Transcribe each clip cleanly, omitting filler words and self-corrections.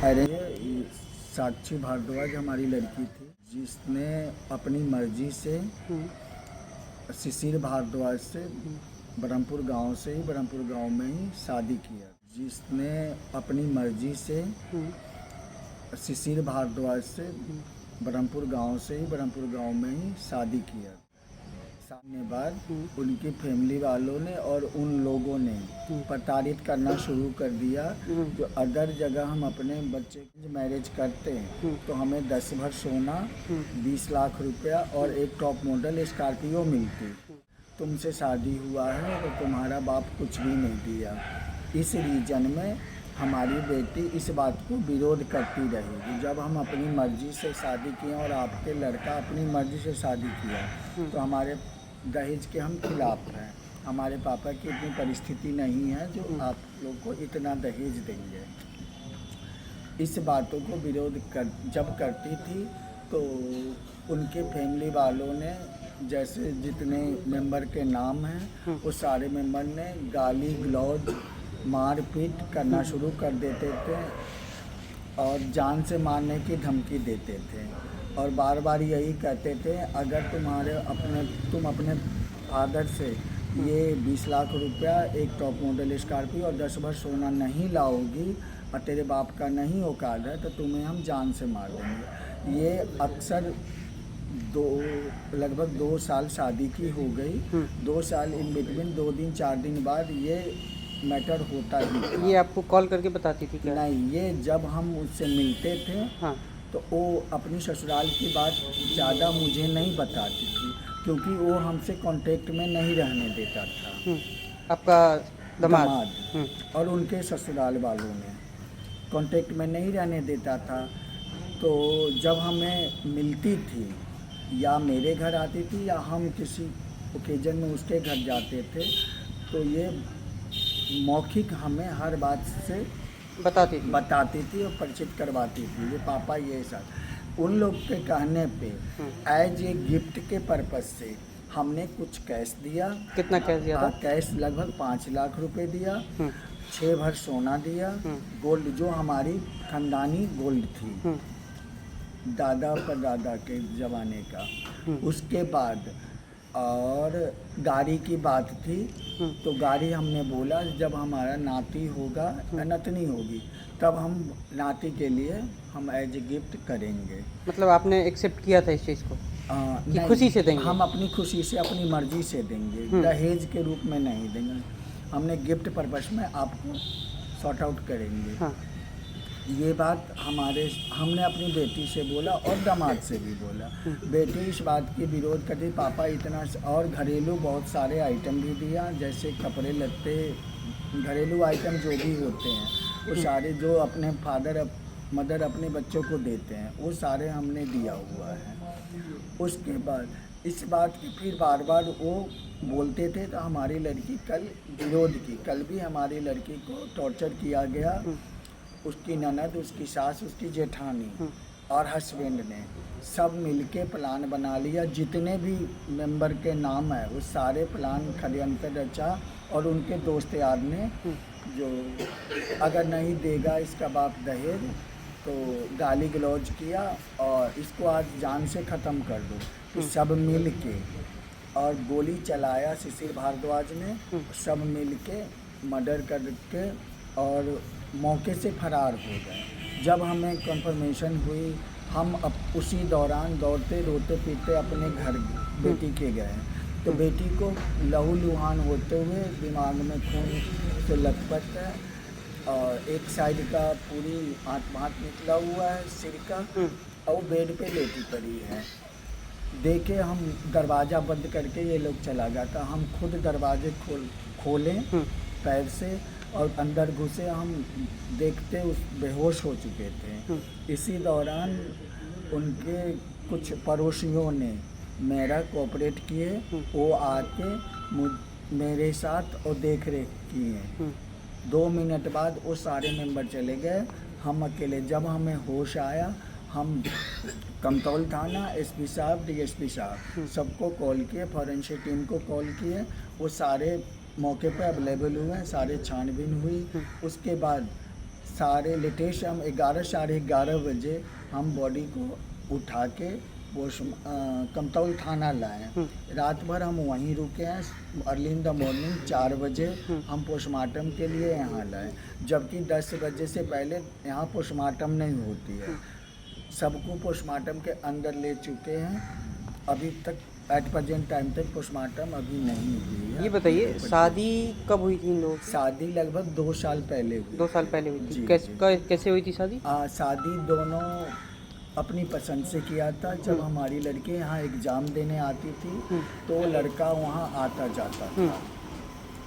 अरे ये साक्षी भारद्वाज हमारी लड़की थी जिसने अपनी मर्जी से शिशिर भारद्वाज से ब्रह्मपुर गांव में ही शादी किया। जिसने अपनी मर्जी से शिशिर भारद्वाज से ब्रह्मपुर गांव में ही शादी किया। सामने बाद उनकी फैमिली वालों ने और उन लोगों ने प्रताड़ित करना शुरू कर दिया। जो अदर जगह हम अपने बच्चे की मैरिज करते हैं तो हमें 10 भर सोना, 20 लाख रुपया और एक टॉप मॉडल स्कॉर्पियो मिलती। तुमसे शादी हुआ है तो तुम्हारा बाप कुछ भी नहीं दिया। इस रीजन में हमारी बेटी इस बात को विरोध करती रहेगी। जब हम अपनी मर्जी से शादी किए और आपके लड़का अपनी मर्जी से शादी किया तो हमारे दहेज के हम खिलाफ हैं। हमारे पापा की इतनी परिस्थिति नहीं है जो आप लोग को इतना दहेज देंगे। इस बातों को विरोध जब करती थी तो उनके फैमिली वालों ने जैसे जितने मेंबर के नाम हैं वो सारे मेंबर ने गाली गलौज मारपीट करना शुरू कर देते थे और जान से मारने की धमकी देते थे और बार बार यही कहते थे अगर तुम अपने फादर से ये 20 लाख रुपया, एक टॉप मॉडल स्कॉर्पियो और 10 भर सोना नहीं लाओगी और तेरे बाप का नहीं औकात है तो तुम्हें हम जान से मार देंगे। ये अक्सर लगभग 2 साल शादी की हो गई। 2 साल इन बिटवीन 2 दिन 4 दिन बाद ये मैटर होता ही। ये आपको कॉल करके बताती थी क्या? नहीं, ये जब हम उससे मिलते थे हाँ। तो वो अपनी ससुराल की बात ज़्यादा मुझे नहीं बताती थी क्योंकि वो हमसे कांटेक्ट में नहीं रहने देता था। आपका दामाद और उनके ससुराल वालों ने कांटेक्ट में नहीं रहने देता था। तो जब हमें मिलती थी या मेरे घर आती थी या हम किसी ओकेजन में उसके घर जाते थे तो ये मौखिक हमें हर बात से बताती थी और परिचित करवाती थी। ये पापा ये सब उन लोग के कहने पे एज ए गिफ्ट के पर्पज से हमने कुछ कैश दिया। कितना कैश दिया था? कैश लगभग 5 लाख रुपए दिया, 6 भर सोना दिया, गोल्ड जो हमारी खानदानी गोल्ड थी दादा परदादा के ज़माने का। उसके बाद और गाड़ी की बात थी तो गाड़ी हमने बोला जब हमारा नाती होगा या नतनी होगी तब हम नाती के लिए हम एज ए गिफ्ट करेंगे। मतलब आपने एक्सेप्ट किया था इस चीज़ को कि खुशी से देंगे? हम अपनी खुशी से अपनी मर्जी से देंगे, दहेज के रूप में नहीं देंगे। हमने गिफ्ट पर्पस में आपको सॉर्ट आउट करेंगे। हाँ। ये बात हमने अपनी बेटी से बोला और दामाद से भी बोला। बेटी इस बात की विरोध करती, पापा इतना और घरेलू बहुत सारे आइटम भी दिया जैसे कपड़े लत्ते, घरेलू आइटम जो भी होते हैं वो सारे जो अपने फादर मदर अपने बच्चों को देते हैं वो सारे हमने दिया हुआ है। उसके बाद इस बात की फिर बार बार वो बोलते थे तो हमारी लड़की कल विरोध की। कल भी हमारी लड़की को टॉर्चर किया गया। उसकी ननद, उसकी सास, उसकी जेठानी और हस्बैंड ने सब मिलके प्लान बना लिया। जितने भी मेंबर के नाम है वो सारे प्लान षड्यंत्र रचा और उनके दोस्त यार ने जो अगर नहीं देगा इसका बाप दहेज तो गाली गलौज किया और इसको आज जान से ख़त्म कर दो। तो सब मिल के और गोली चलाया शिशिर भारद्वाज ने। सब मिल के मर्डर करके और मौके से फरार हो गए। जब हमें कंफर्मेशन हुई हम अब उसी दौरान दौड़ते रोते पीते अपने घर बेटी के गए तो बेटी को लहू लुहान होते हुए दिमाग में खून से लथपथ है और एक साइड का पूरी हाथ निकला हुआ है सिर का और बेड पे लेटी पड़ी है। देखे हम दरवाज़ा बंद करके ये लोग चला गया था। हम खुद दरवाजे खोलें पैर से और अंदर घुसे। हम देखते उस बेहोश हो चुके थे। इसी दौरान उनके कुछ पड़ोसियों ने मेरा कोऑपरेट किए। वो आके मेरे साथ और देख रेख किए। 2 मिनट बाद वो सारे मेंबर चले गए, हम अकेले। जब हमें होश आया हम कमतौल थाना, एसपी साहब, डीएसपी साहब सबको कॉल किए, फॉरेंसिक टीम को कॉल किए। वो सारे मौके पर अवेलेबल हुए, सारे छानबीन हुई। उसके बाद सारे लेटेस्ट हम 11 साढ़े 11 बजे हम बॉडी को उठा के कमतौल थाना लाए। रात भर हम वहीं रुके हैं। अर्ली इन द मॉर्निंग 4 बजे हम पोस्टमार्टम के लिए यहाँ लाए, जबकि 10 बजे से पहले यहाँ पोस्टमार्टम नहीं होती है। सबको पोस्टमार्टम के अंदर ले चुके हैं। अभी तक एट प्रेजेंट टाइम तक पोस्टमार्टम अभी नहीं हुई है। ये बताइए शादी कब हुई थी इन लोगों की? शादी लगभग 2 साल पहले हुई। 2 साल पहले हुई थी। जी, कैसे हुई थी शादी? शादी दोनों अपनी पसंद से किया था। जब हमारी लड़की यहाँ एग्ज़ाम देने आती थी तो लड़का वहाँ आता जाता था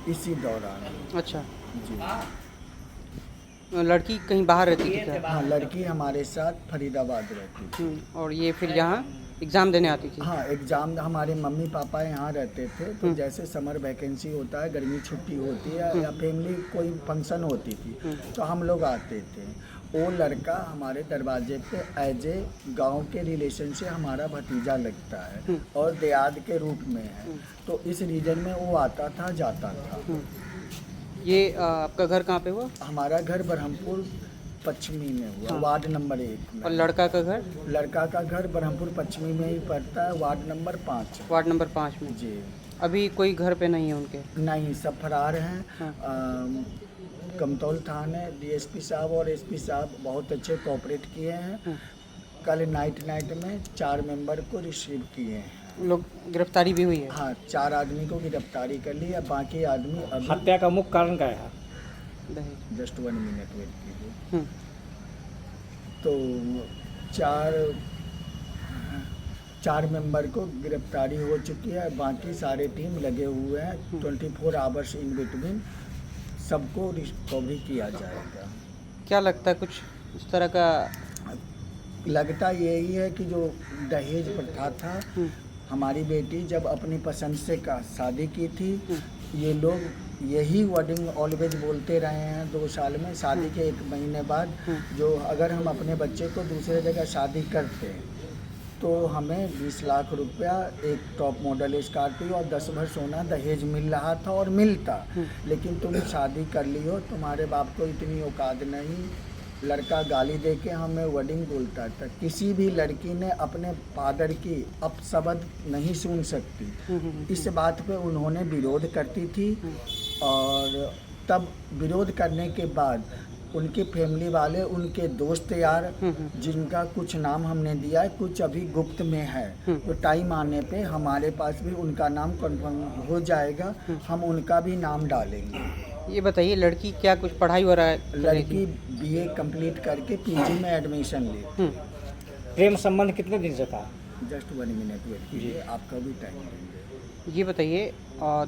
इसी दौरान। अच्छा, जी लड़की कहीं बाहर रहती थी क्या? हाँ, लड़की हमारे साथ फरीदाबाद रहती थी। और ये फिर यहाँ एग्ज़ाम देने आती थी? हाँ, एग्ज़ाम हमारे मम्मी पापा यहाँ रहते थे, तो जैसे समर वैकेंसी होता है, गर्मी छुट्टी होती है या फैमिली कोई फंक्शन होती थी तो हम लोग आते थे। वो लड़का हमारे दरवाजे पे एज ए गाँव के रिलेशन से हमारा भतीजा लगता है और देयाद के रूप में है, तो इस रीजन में वो आता था जाता था। ये आपका घर कहाँ पे हुआ? हमारा घर ब्रह्मपुर पश्चिमी में हुआ, वार्ड नंबर 1 में। और लड़का का घर? लड़का का घर ब्रह्मपुर पश्चिमी में ही पड़ता है, वार्ड नंबर 5। वार्ड नंबर 5 में? जी। अभी कोई घर पे नहीं है उनके? नहीं, सब फरार हैं। कमतौल थाने डीएसपी साहब और एसपी साहब बहुत अच्छे कोऑपरेट किए हैं। कल नाइट में 4 मेंबर को रिसीव किए हैं। लोग गिरफ्तारी भी हुई है? हाँ, 4 आदमी को गिरफ्तारी कर ली है। बाकी आदमी अभी हत्या का मुख्य कारण क्या है? जस्ट 1 मिनट वेट कीजिए। तो 4 मेंबर को गिरफ्तारी हो चुकी है। बाकी सारे टीम लगे हुए हैं। 24 आवर्स इन बिटवीन सबको रिकवरी किया जाएगा। क्या लगता है कुछ इस तरह का? लगता यही है कि जो दहेज प्रथा था, हमारी बेटी जब अपनी पसंद से शादी की थी, ये लोग यही वर्डिंग ऑलवेज बोलते रहे हैं 2 साल में। शादी के 1 महीने बाद जो अगर हम अपने बच्चे को दूसरे जगह शादी करते तो हमें 20 लाख रुपया, एक टॉप मॉडल स्कॉर्पियो और 10 भर सोना दहेज मिल रहा था और मिलता। लेकिन तुम शादी कर ली हो, तुम्हारे बाप को इतनी औकात नहीं। लड़का गाली दे के हमें वर्डिंग बोलता था। किसी भी लड़की ने अपने फादर की अपशब्द नहीं सुन सकती। इस बात पे उन्होंने विरोध करती थी और तब विरोध करने के बाद उनके फैमिली वाले, उनके दोस्त यार, जिनका कुछ नाम हमने दिया है, कुछ अभी गुप्त में है, तो टाइम आने पे हमारे पास भी उनका नाम कंफर्म हो जाएगा, हम उनका भी नाम डालेंगे। ये बताइए लड़की क्या कुछ पढ़ाई हो रहा है? लड़की BA कंप्लीट करके PG में एडमिशन ली। प्रेम संबंध कितने दिन से था? जस्ट 1 मिनट वेट कीजिए, आपका भी टाइम देंगे। ये बताइए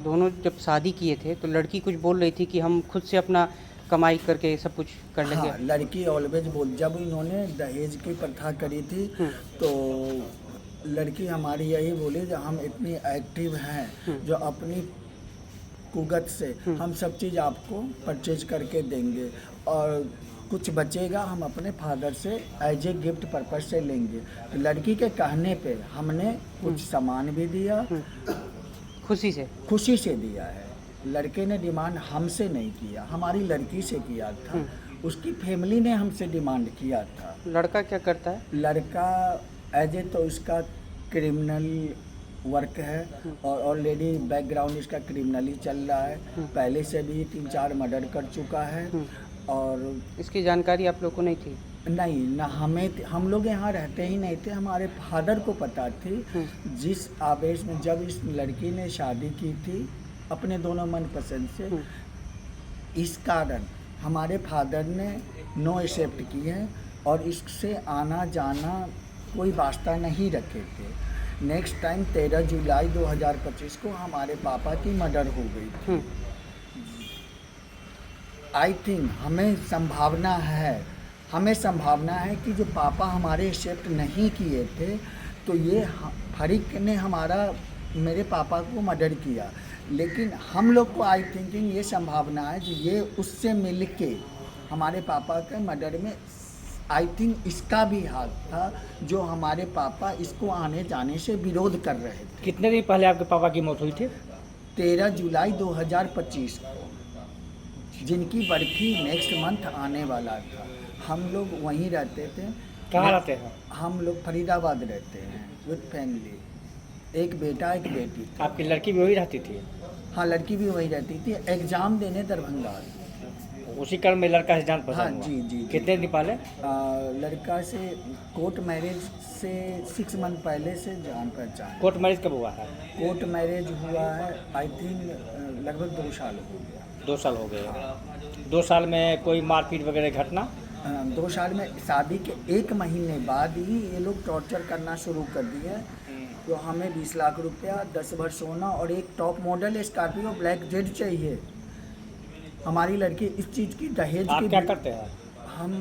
दोनों जब शादी किए थे तो लड़की कुछ बोल रही थी कि हम खुद से अपना कमाई करके सब कुछ कर लेंगे। हाँ, लड़की ऑलवेज जब इन्होंने दहेज की प्रथा करी थी तो लड़की हमारी यही बोली कि हम इतनी एक्टिव हैं जो अपनी कुगत से हम सब चीज़ आपको परचेज करके देंगे और कुछ बचेगा हम अपने फादर से एज ए गिफ्ट पर्पज से लेंगे। तो लड़की के कहने पे हमने कुछ सामान भी दिया, खुशी से दिया है। लड़के ने डिमांड हमसे नहीं किया, हमारी लड़की से किया था। उसकी फैमिली ने हमसे डिमांड किया था। लड़का क्या करता है? लड़का एज ए तो इसका क्रिमिनल वर्क है और ऑलरेडी बैकग्राउंड इसका क्रिमिनली चल रहा है। पहले से भी 3-4 मर्डर कर चुका है। और इसकी जानकारी आप लोग को नहीं थी? नहीं ना, हम लोग यहाँ रहते ही नहीं थे। हमारे फादर को पता थी। जिस आवेश में जब इस लड़की ने शादी की थी अपने दोनों मनपसंद से, इस कारण हमारे फादर ने नो एक्सेप्ट की है और इससे आना जाना कोई वास्ता नहीं रखे थे। नेक्स्ट टाइम 13 जुलाई 2025 को हमारे पापा की मर्डर हो गई थी। आई थिंक हमें संभावना है कि जो पापा हमारे एक्सेप्ट नहीं किए थे तो ये फरीक ने मेरे पापा को मर्डर किया। लेकिन हम लोग को आई थिंकिंग ये संभावना है कि ये उससे मिल के हमारे पापा के मर्डर में आई थिंक इसका भी हाथ था, जो हमारे पापा इसको आने जाने से विरोध कर रहे थे। कितने दिन पहले आपके पापा की मौत हुई थी? 13 जुलाई 2025 को। जिनकी बरखी नेक्स्ट मंथ आने वाला था। हम लोग वहीं रहते थे। कहाँ रहते हैं? हम लोग फरीदाबाद रहते हैं विद फैमिली। एक बेटा एक बेटी था। आपकी लड़की भी वही रहती थी? हाँ, लड़की भी वहीं रहती थी। एग्ज़ाम देने दरभंगा आई। उसी क्रम में लड़का से जान पहचान हाँ, हुआ? जी। कितने दिन पहले? लड़का से कोर्ट मैरिज से 6 मंथ पहले से जान पहचान। कोर्ट मैरिज कब हुआ है? कोर्ट मैरिज हुआ है आई थिंक लगभग 2 साल हो गया। 2 साल हो गए। 2 साल में कोई मारपीट वगैरह घटना? 2 साल में शादी के 1 महीने बाद ही ये लोग टॉर्चर करना शुरू कर दिए। तो हमें 20 लाख रुपया, 10 भर सोना और एक top model Scorpio black Z चाहिए। हमारी लड़की इस चीज़ की दहेज आप की। क्या करते हैं? हम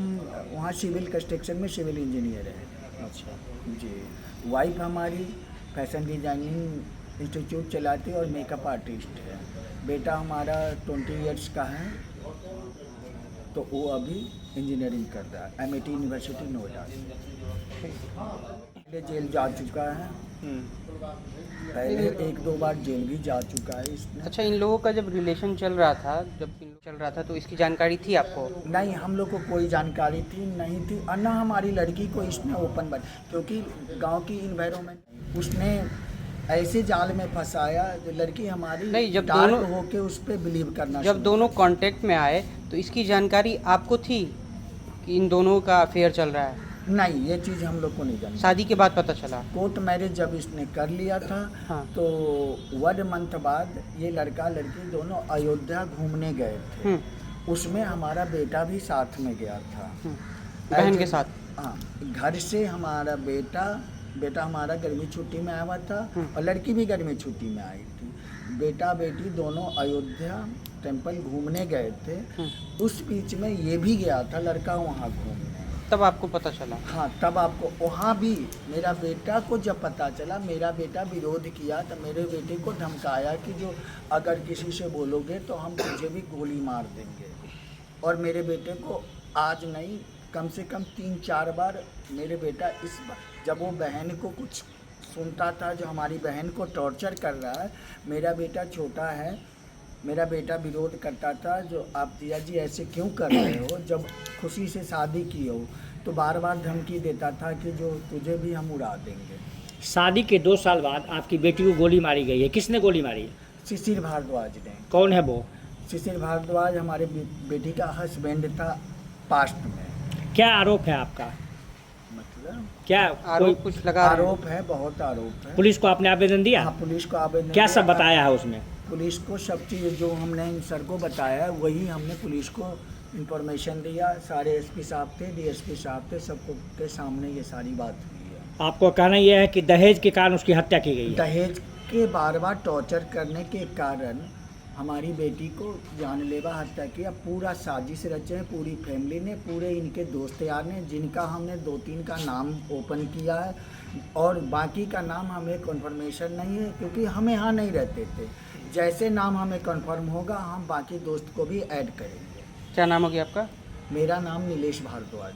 वहाँ सिविल कंस्ट्रक्शन में सिविल इंजीनियर हैं। अच्छा। जी। वाइफ हमारी फैशन डिजाइनिंग इंस्टीट्यूट चलाती है और मेकअप आर्टिस्ट है। बेटा हमारा 20 इयर्स का है, तो वो अभी इंजीनियरिंग कर रहा है MIT यूनिवर्सिटी नोएडा। पहले जेल जा चुका है, पहले 1-2 बार जेल भी जा चुका है इसने। अच्छा, इन लोगों का जब रिलेशन चल रहा था तो इसकी जानकारी थी आपको? नहीं, हम लोग को कोई जानकारी थी नहीं थी, और ना हमारी लड़की को इसने ओपन क्योंकि गांव की इन्वायरमेंट उसने ऐसे जाल में फंसाया जो लड़की हमारी नहीं, जब डार्क दोनों होके उस पर बिलीव करना जब शुरू दोनों कांटेक्ट में आए तो इसकी जानकारी आपको थी कि इन दोनों का अफेयर चल रहा है? नहीं, ये चीज़ हम लोग को नहीं जानती। शादी के बाद पता चला? कोर्ट मैरिज जब इसने कर लिया था, हाँ। तो 1 मंथ बाद ये लड़का लड़की दोनों अयोध्या घूमने गए थे। उसमें हमारा बेटा भी साथ में गया था। बहन के साथ? हाँ, घर से हमारा बेटा हमारा गर्मी छुट्टी में आया हुआ था और लड़की भी गर्मी छुट्टी में आई थी। बेटा बेटी दोनों अयोध्या टेम्पल घूमने गए थे। उस बीच में ये भी गया था लड़का वहाँ घूमने। तब आपको पता चला? हाँ, तब आपको वहाँ भी मेरा बेटा को जब पता चला, मेरा बेटा विरोध किया तो मेरे बेटे को धमकाया कि जो अगर किसी से बोलोगे तो हम तुझे भी गोली मार देंगे। और मेरे बेटे को आज नहीं कम से कम 3-4 बार मेरे बेटा जब वो बहन को कुछ सुनता था जो हमारी बहन को टॉर्चर कर रहा है, मेरा बेटा छोटा है, मेरा बेटा विरोध करता था जो आप जिया जी ऐसे क्यों कर रहे हो, जब खुशी से शादी की हो तो बार बार धमकी देता था कि जो तुझे भी हम उड़ा देंगे। शादी के 2 साल बाद आपकी बेटी को गोली मारी गई है। किसने गोली मारी? शिशिर भारद्वाज ने। कौन है वो? शिशिर भारद्वाज हमारे बेटी का हस्बैंड था पास्ट में। क्या आरोप है आपका? मतलब क्या आरोप कुछ लगा रहे हैं? आरोप है, बहुत आरोप है। पुलिस को आपने आवेदन दिया? हाँ, पुलिस को आवेदन क्या सब दिया। बताया है उसमें? पुलिस को सब चीज़ जो हमने इन सर को बताया है वही हमने पुलिस को इंफॉर्मेशन दिया। सारे SP साहब थे, DSP साहब थे, सबको के सामने ये सारी बात हुई है। आपको कहना यह है कि दहेज के कारण उसकी हत्या की गई है? दहेज के बार बार टॉर्चर करने के कारण हमारी बेटी को जानलेवा हत्या किया। पूरा साजिश रचे हैं पूरी फैमिली ने, पूरे इनके दोस्त यार ने, जिनका हमने 2-3 का नाम ओपन किया है और बाकी का नाम हमें कन्फर्मेशन नहीं है क्योंकि हम यहाँ नहीं रहते थे। जैसे नाम हमें कंफर्म होगा हम बाकी दोस्त को भी ऐड करेंगे। क्या नाम हो गया आपका? मेरा नाम नीलेश भारद्वाज।